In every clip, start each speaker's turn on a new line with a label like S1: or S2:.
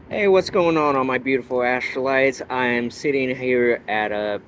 S1: Hey, what's going on, all my beautiful Astralites? I'm sitting here at a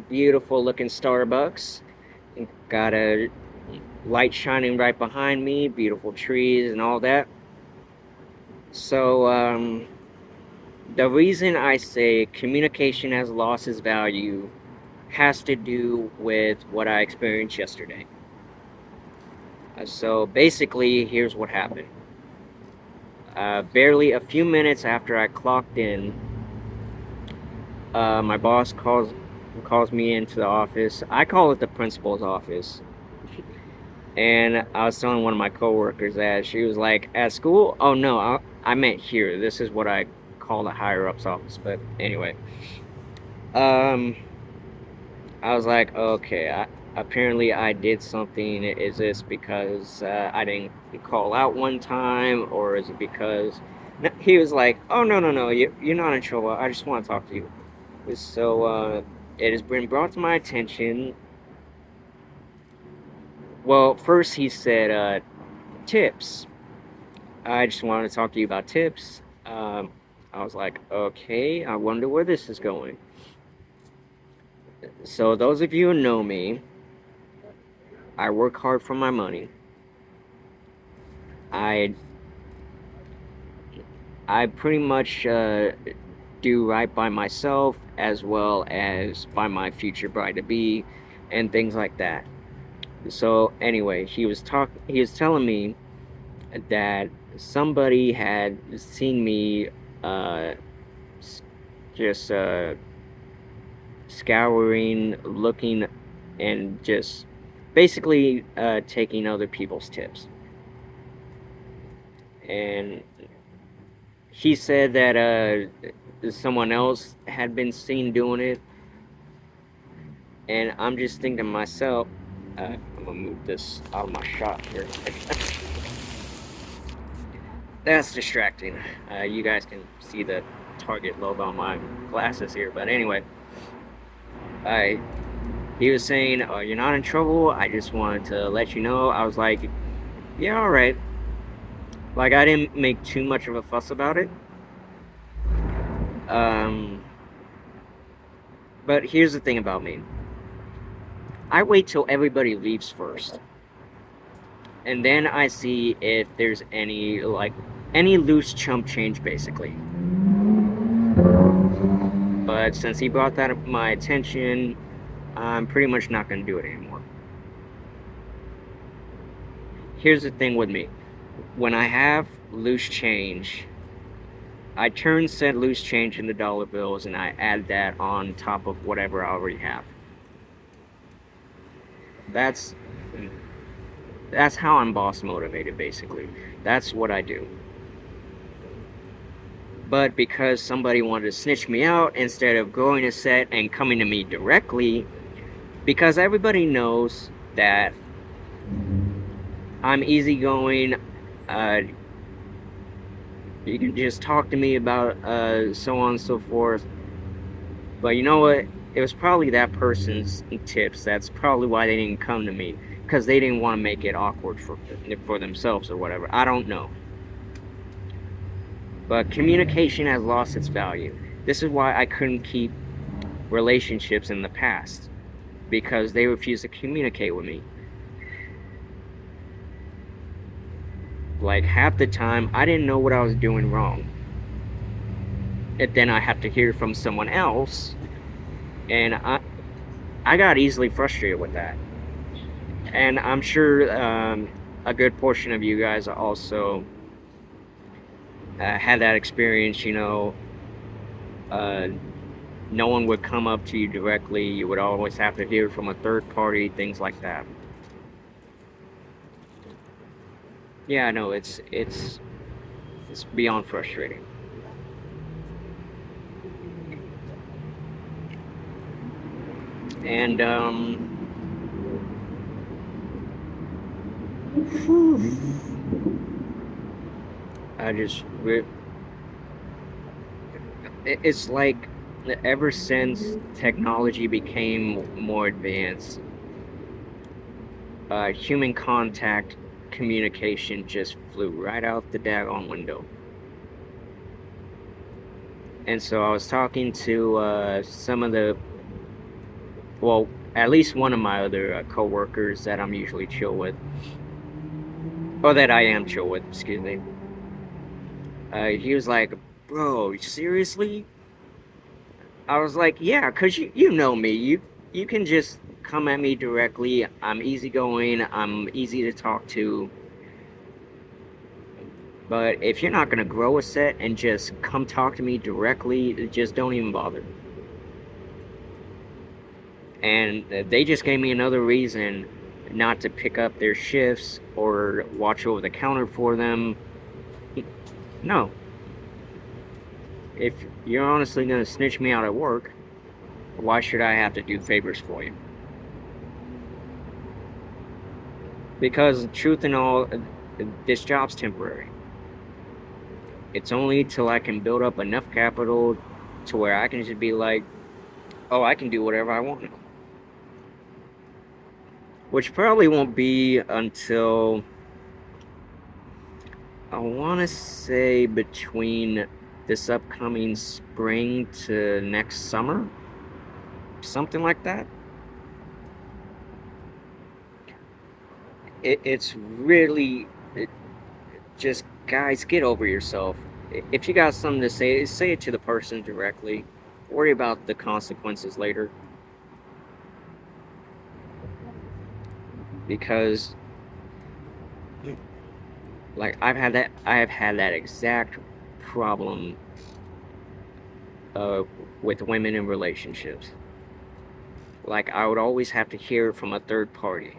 S1: beautiful looking Starbucks. Got a light shining right behind me, beautiful trees and all that. So, the reason I say communication has lost its value has to do with what I experienced yesterday. So, basically, here's what happened. Barely a few minutes after I clocked in, my boss calls me into the office. I call it the principal's office. And I was telling one of my coworkers that she was like, "At school? Oh no, I meant here. This is what I call the higher ups office." But anyway, um, I was like, "Okay, apparently I did something. Is this because I didn't call out one time, or is it because?" No, he was like, "Oh no, no, no, you're not in trouble. I just want to talk to you." So, it has been brought to my attention. Well, first he said, tips. I just wanted to talk to you about tips. I was like, okay, I wonder where this is going. So, those of you who know me, I work hard for my money. I I pretty much do right by myself as well as by my future bride to be, and things like that. So anyway, he was telling me that somebody had seen me uh, just scouring, looking, and just basically taking other people's tips. And he said that someone else had been seen doing it, and I'm just thinking to myself, I'm gonna move this out of my shot here. That's distracting. You guys can see the Target logo on my glasses here, but anyway, I he was saying, "Oh, you're not in trouble. I just wanted to let you know." I was like, "Yeah, all right." Like I didn't make too much of a fuss about it. Um, but here's the thing about me. I wait till everybody leaves first, and then I see if there's any loose chump change, basically. But since he brought that up my attention, I'm pretty much not going to do it anymore. Here's the thing with me. When I have loose change, I turn said loose change into dollar bills and I add that on top of whatever I already have. That's that's how I'm boss motivated, basically. That's what I do. But because somebody wanted to snitch me out instead of going to set and coming to me directly, because everybody knows that I'm easygoing, uh, you can just talk to me about so on and so forth. But you know what? It was probably that person's tips. That's probably why they didn't come to me, because they didn't want to make it awkward for themselves or whatever. I don't know. But communication has lost its value. This is why I couldn't keep relationships in the past, because they refused to communicate with me. Like half the time, I didn't know what I was doing wrong. And then I had to hear from someone else, and I got easily frustrated with that. And I'm sure a good portion of you guys also had that experience. Uh, no one would come up to you directly. You would always have to hear from a third party, things like that. Yeah, I know it's beyond frustrating. And I just it's like ever since technology became more advanced, human contact communication just flew right out the daggone window. And so I was talking to some of the, well, at least one of my other coworkers that I'm usually chill with, or that I am chill with, excuse me. He was like, "Bro, seriously?" I was like, "Yeah, cause you know me. You can just come at me directly. I'm easygoing. I'm easy to talk to. But if you're not gonna grow a set and just come talk to me directly, just don't even bother." And they just gave me another reason not to pick up their shifts or watch over the counter for them. No, if you're honestly gonna snitch me out at work, why should I have to do favors for you? Because truth and all, this job's temporary. It's only till I can build up enough capital to where I can just be like, oh, I can do whatever I want now. Which probably won't be until, I want to say, between this upcoming spring to next summer, something like that. It's really just, guys, get over yourself. If you got something to say it to the person directly. Worry about the consequences later. Because, like, I have had that exact problem uh, with women in relationships. Like, I would always have to hear it from a third party.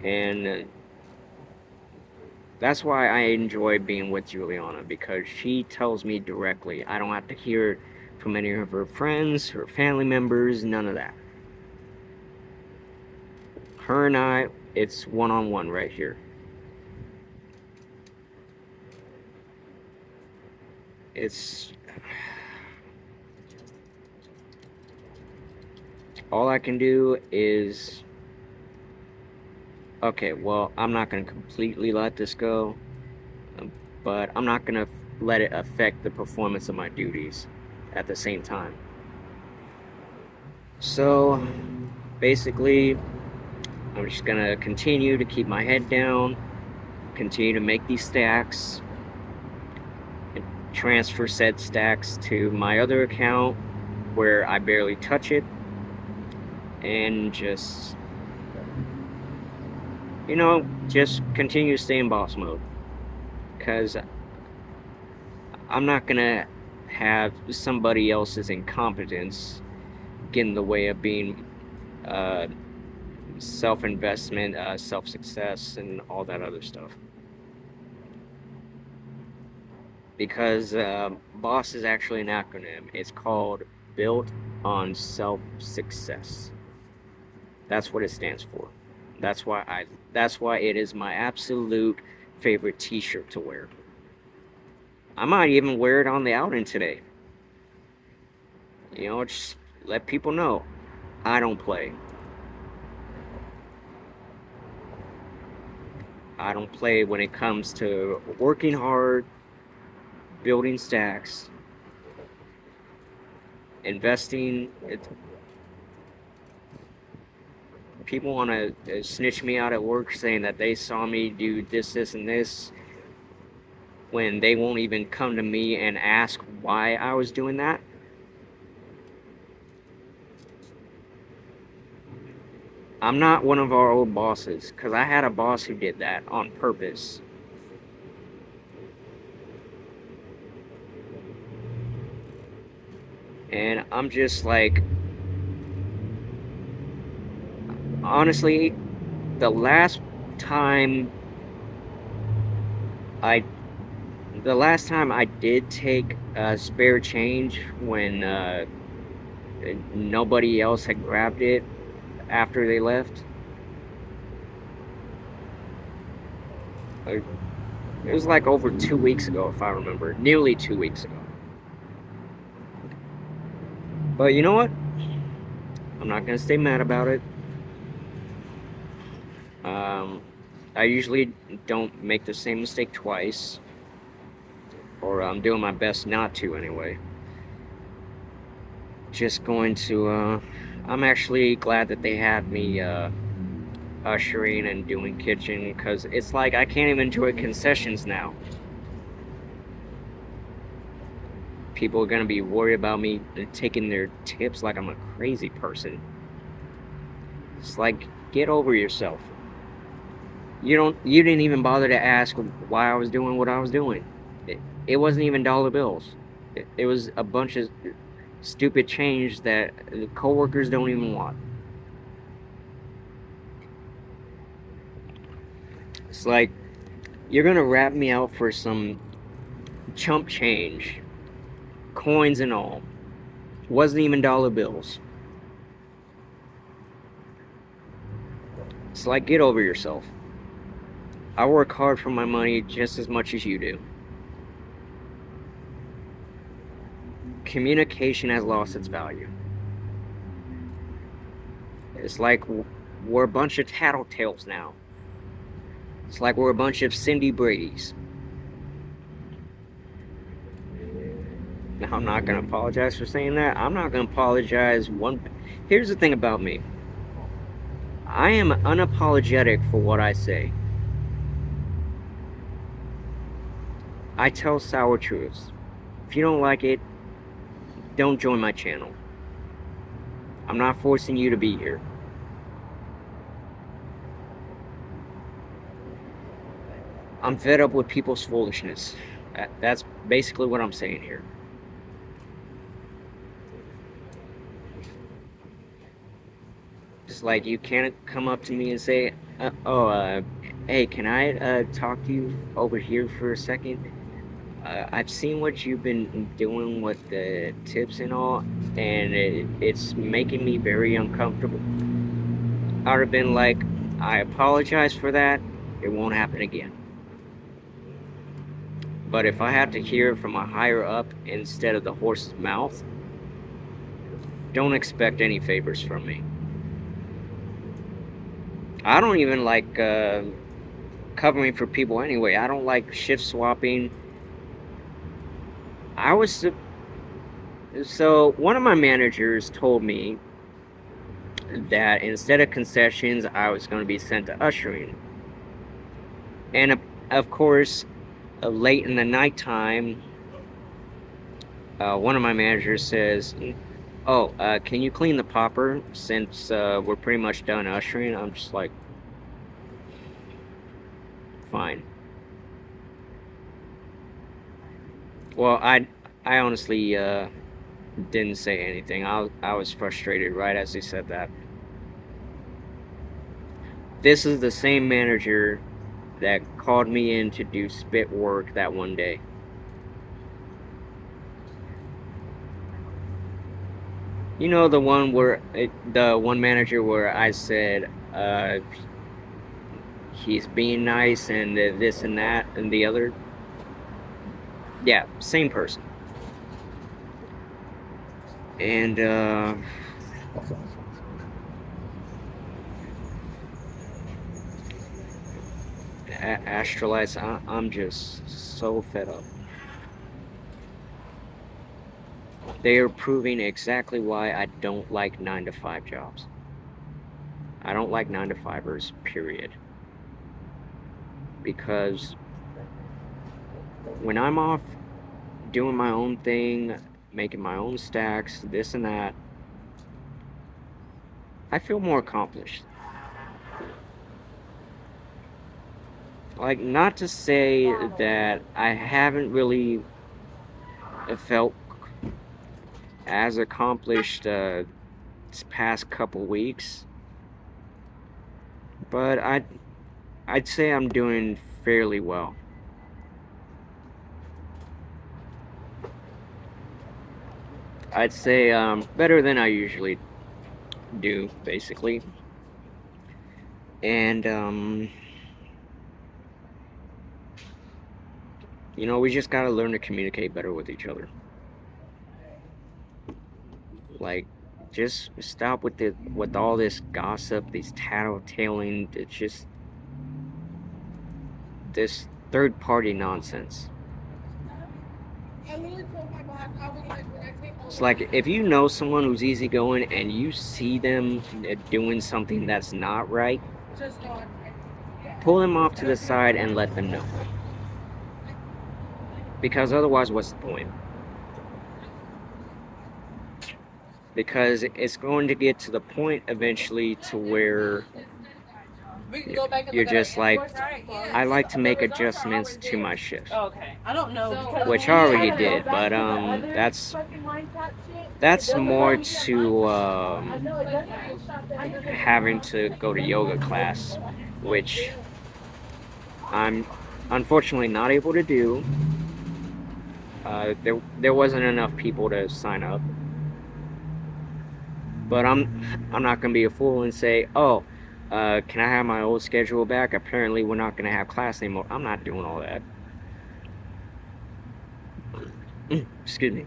S1: And that's why I enjoy being with Juliana, because she tells me directly. I don't have to hear it from any of her friends, her family members, none of that. Her and I, it's one on one right here. It's all I can do is, okay, well, I'm not going to completely let this go, but I'm not going to let it affect the performance of my duties at the same time. So basically, I'm just going to continue to keep my head down, continue to make these stacks, and transfer said stacks to my other account where I barely touch it, and just, just continue to stay in boss mode. Because I'm not gonna have somebody else's incompetence get in the way of being uh, self investment, self success, and all that other stuff. Because BOSS is actually an acronym. It's called Built on Self Success. That's what it stands for. That's why I. That's why it is my absolute favorite T-shirt to wear. I might even wear it on the outing today. Just let people know I don't play. I don't play when it comes to working hard, building stacks, investing. People want to snitch me out at work saying that they saw me do this, this, and this when they won't even come to me and ask why I was doing that. I'm not one of our old bosses, because I had a boss who did that on purpose. And I'm just like, honestly, the last time I the last time I did take spare change when nobody else had grabbed it after they left, it was like over 2 weeks ago, if I remember, nearly 2 weeks ago. But you know what? I'm not gonna stay mad about it. I usually don't make the same mistake twice, or I'm doing my best not to anyway. Just going to, I'm actually glad that they have me ushering and doing kitchen, because it's like I can't even enjoy concessions now. People are gonna be worried about me taking their tips like I'm a crazy person. It's like, get over yourself. You didn't even bother to ask why I was doing what I was doing. It wasn't even dollar bills. It was a bunch of stupid change that the coworkers don't even want. It's like, you're gonna rat me out for some chump change, coins and all. Wasn't even dollar bills. It's like, get over yourself. I work hard for my money just as much as you do. Communication has lost its value. It's like we're a bunch of tattletales now. It's like we're a bunch of Cindy Brady's. Now, I'm not going to apologize for saying that. I'm not going to apologize. Here's the thing about me. I am unapologetic for what I say. I tell sour truths. If you don't like it, don't join my channel. I'm not forcing you to be here. I'm fed up with people's foolishness. That's basically what I'm saying here. It's like, you can't come up to me and say, hey, can I talk to you over here for a second? I've seen what you've been doing with the tips and all, and it's making me very uncomfortable. I would have been like, I apologize for that. It won't happen again. But if I have to hear it from a higher up instead of the horse's mouth, don't expect any favors from me. I don't even like covering for people anyway. I don't like shift swapping. So one of my managers told me that instead of concessions, I was going to be sent to ushering. And of course, late in the nighttime, one of my managers says, oh, can you clean the popper since we're pretty much done ushering? I'm just like, fine. Well, I honestly didn't say anything. I was frustrated right as he said that. This is the same manager that called me in to do spit work that one day. You know, the one manager where I said he's being nice and this and that and the other. Yeah, same person. And Astralites, I'm just so fed up. They are proving exactly why I don't like 9-to-5 jobs. I don't like 9-to-5ers, period. Because when I'm off doing my own thing, making my own stacks, this and that, I feel more accomplished. Like, not to say that I haven't really felt as accomplished this past couple weeks, but I'd say I'm doing fairly well. I'd say better than I usually do, basically. And you know, we just gotta learn to communicate better with each other. Like, just stop with all this gossip, these tattletaling. It's just this third party nonsense. It's like if you know someone who's easygoing and you see them doing something that's not right, pull them off to the side and let them know. Because otherwise, what's the point? Because it's going to get to the point eventually to where you're just like, I like to make adjustments to my shift.
S2: I don't know.
S1: Which I already did, but that's more to having to go to yoga class, which I'm unfortunately not able to do. There wasn't enough people to sign up, but I'm not gonna be a fool and say, oh, can I have my old schedule back? Apparently, we're not gonna have class anymore. I'm not doing all that. Excuse me.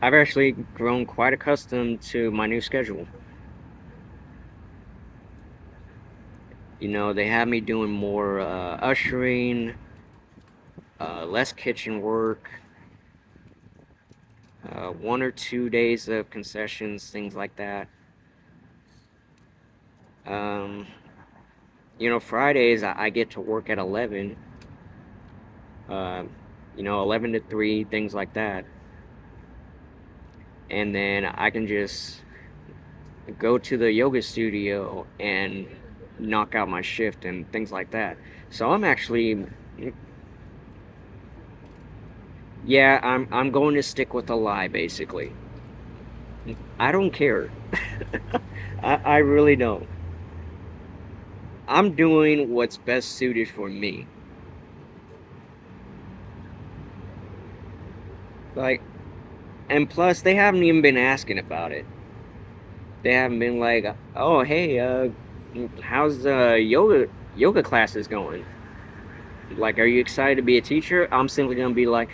S1: I've actually grown quite accustomed to my new schedule. You know, they have me doing more ushering, less kitchen work, 1 or 2 days of concessions, things like that. Um, you know, Fridays I get to work at 11, uh, 11 to 3, things like that. And then I can just go to the yoga studio and knock out my shift and things like that. So I'm actually, yeah, I'm going to stick with a lie basically. I don't care. I really don't. I'm doing what's best suited for me. Like, and plus, they haven't even been asking about it. They haven't been like, oh, hey, how's yoga classes going? Like, are you excited to be a teacher? I'm simply gonna be like,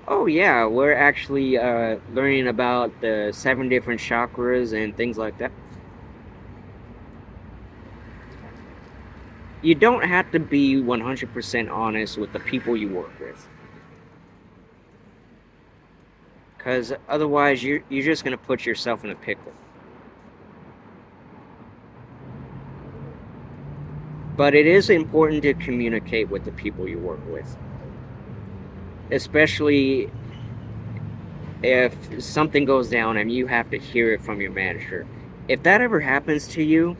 S1: oh yeah, we're actually learning about the 7 different chakras and things like that. You don't have to be 100% honest with the people you work with, because otherwise you're just gonna put yourself in a pickle. But it is important to communicate with the people you work with, especially if something goes down and you have to hear it from your manager. If that ever happens to you,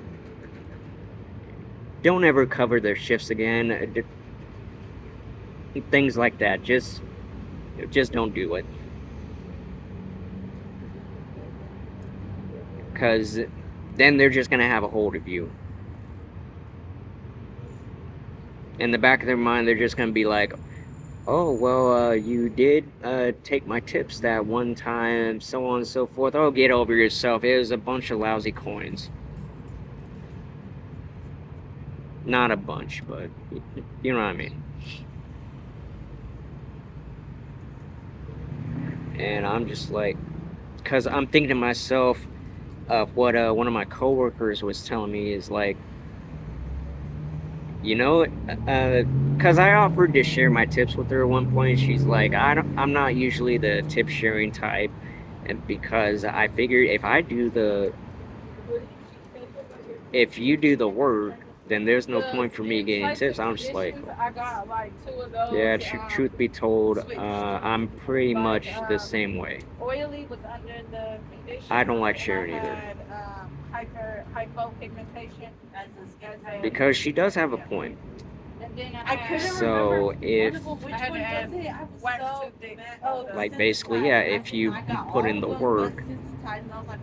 S1: don't ever cover their shifts again. Things like that. Just don't do it. Because then they're just gonna have a hold of you. In the back of their mind, they're just gonna be like, oh, well, you did take my tips that one time, so on and so forth. Oh, get over yourself. It was a bunch of lousy coins. Not a bunch, but you know what I mean. And I'm just like, because I'm thinking to myself of what one of my coworkers was telling me is like, you know, because I offered to share my tips with her at one point. She's like, I'm not usually the tip sharing type, and because I figured if you do the work, then there's no point for me getting tips. I'm just like, yeah, truth be told, I'm pretty much the same way. I don't like sharing either. Because she does have a point. So if, like, basically, yeah, if you put in the work,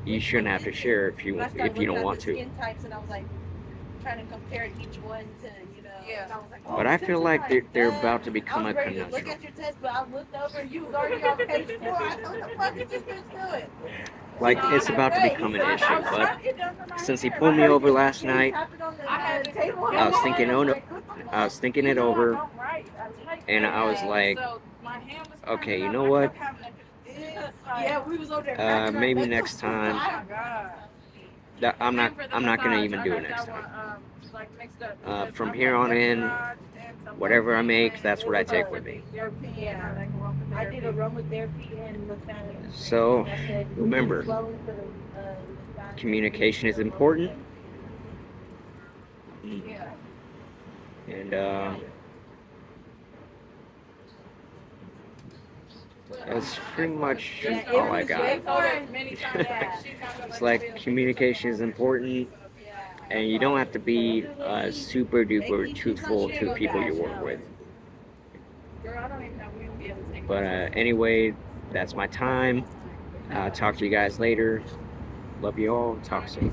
S1: you shouldn't have to share if you don't want to. But I feel like they're about to become a conundrum. Look at your test, but I looked over and you was already on page 4. I thought, what the fuck is this bitch doing? Like, it's about to become an issue, but since he pulled me over last night, I was thinking, oh no, I was thinking it over, and I was like, okay, you know what? Maybe next time. I'm not gonna even do it next time. From here on in, whatever I make, that's what I take with me. So remember, communication is important, and that's pretty much all I got. It's like communication is important, and you don't have to be super duper truthful to people you work with. But anyway, that's my time. Talk to you guys later. Love you all. Talk soon.